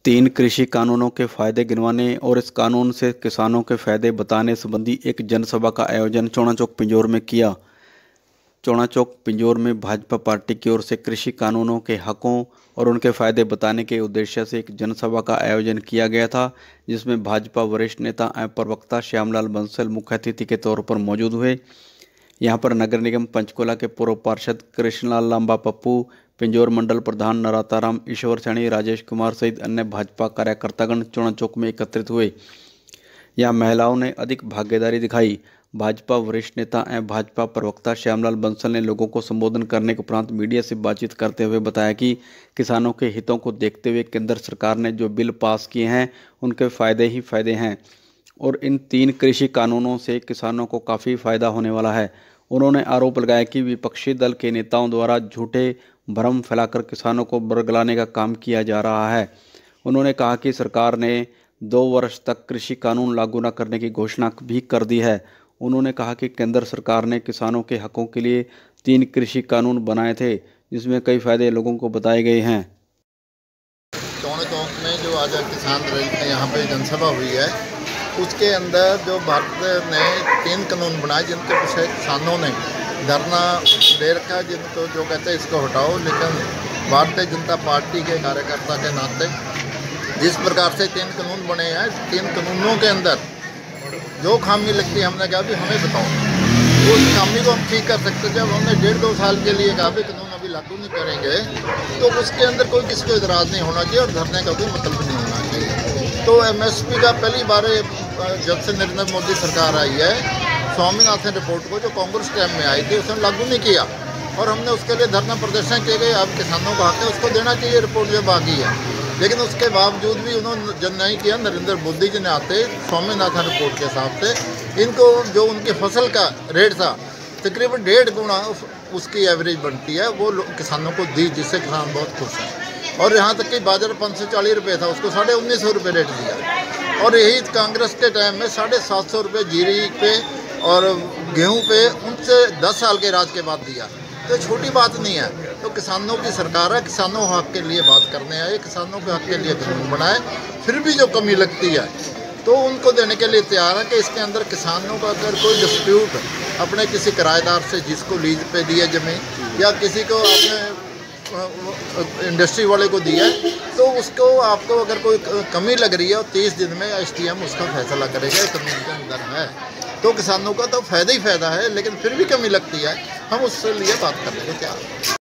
तीन कृषि कानूनों के फायदे गिनवाने और इस कानून से किसानों के फायदे बताने संबंधी एक जनसभा का आयोजन चौड़ाचौक पिंजौर में किया। चौड़ाचौक पिंजौर में भाजपा पार्टी की ओर से कृषि कानूनों के हकों और उनके फायदे बताने के उद्देश्य से एक जनसभा का आयोजन किया गया था, जिसमें भाजपा वरिष्ठ नेता एवं प्रवक्ता श्यामलाल बंसल मुख्य अतिथि के तौर पर मौजूद हुए। यहां पर नगर निगम पंचकुला के पूर्व पार्षद कृष्णलाल लांबा पप्पू, पिंजौर मंडल प्रधान नराताराम ईश्वर सैनी, राजेश कुमार सहित अन्य भाजपा कार्यकर्तागण चौड़ाचौक में एकत्रित हुए। यहां महिलाओं ने अधिक भागीदारी दिखाई। भाजपा वरिष्ठ नेता एवं भाजपा प्रवक्ता श्यामलाल बंसल ने लोगों को संबोधन करने के उपरांत मीडिया से बातचीत करते हुए बताया कि किसानों के हितों को देखते हुए केंद्र सरकार ने जो बिल पास किए हैं उनके फायदे ही फायदे हैं और इन तीन कृषि कानूनों से किसानों को काफ़ी फायदा होने वाला है। उन्होंने आरोप लगाया कि विपक्षी दल के नेताओं द्वारा झूठे भ्रम फैलाकर किसानों को बरगलाने का काम किया जा रहा है। उन्होंने कहा कि सरकार ने 2 वर्ष तक कृषि कानून लागू न करने की घोषणा भी कर दी है। उन्होंने कहा कि केंद्र सरकार ने किसानों के हकों के लिए 3 कृषि कानून बनाए थे, जिसमें कई फायदे लोगों को बताए गए हैं। चौड़ाचौक में जो आज किसान यहाँ पे जनसभा हुई है, उसके अंदर जो भारत ने 3 कानून बनाए जिनके पीछे किसानों ने धरना दे रखा है, जिनको जो कहते हैं इसको हटाओ। लेकिन भारतीय जनता पार्टी के कार्यकर्ता के नाते जिस प्रकार से 3 कानून बने हैं, 3 कानूनों के अंदर जो खामी लगती है, हमने कहा भी हमें बताओ उस खामी को हम ठीक कर सकते। जब हमने 1.5-2 साल के लिए कहा भी कानून अभी लागू नहीं करेंगे, तो उसके अंदर कोई किसी को इतराज़ नहीं होना चाहिए और धरने का कोई मतलब नहीं होना चाहिए। तो MSP का पहली बार जब से नरेंद्र मोदी सरकार आई है, स्वामीनाथन रिपोर्ट को जो कांग्रेस टाइम में आई थी उसने लागू नहीं किया और हमने उसके लिए धरना प्रदर्शन किए गए। अब किसानों को हक है, उसको देना चाहिए रिपोर्ट जब आ गई है। लेकिन उसके बावजूद भी उन्होंने जब नहीं किया, नरेंद्र मोदी जी ने आते स्वामीनाथन रिपोर्ट के हिसाब से इनको जो उनकी फसल का रेट था तकरीबन 1.5 गुना उसकी एवरेज बनती है, वो किसानों को दी, जिससे किसान बहुत खुश हैं। और यहाँ तक कि बाजार 540 रुपये था, उसको 1950 रुपये रेट दिया। और यही कांग्रेस के टाइम में 750 रुपये जीरी पे और गेहूँ पे उनसे 10 साल के राज के बाद दिया। तो छोटी बात नहीं है। तो किसानों की सरकार है, किसानों हक के लिए बात करने आए, किसानों के हक के लिए कानून बनाए। फिर भी जो कमी लगती है तो उनको देने के लिए तैयार है कि इसके अंदर किसानों का अगर कोई डिस्प्यूट अपने किसी किराएदार से जिसको लीज पे दी है ज़मीन, या किसी को आपने इंडस्ट्री वाले को दिया है, तो उसको आपको अगर कोई कमी लग रही है और 30 दिन में STM उसका फैसला करेगा, कानून के अंदर है। तो किसानों का तो फ़ायदा ही फ़ायदा है, लेकिन फिर भी कमी लगती है, हम उससे लिए बात करने को तैयार हैं।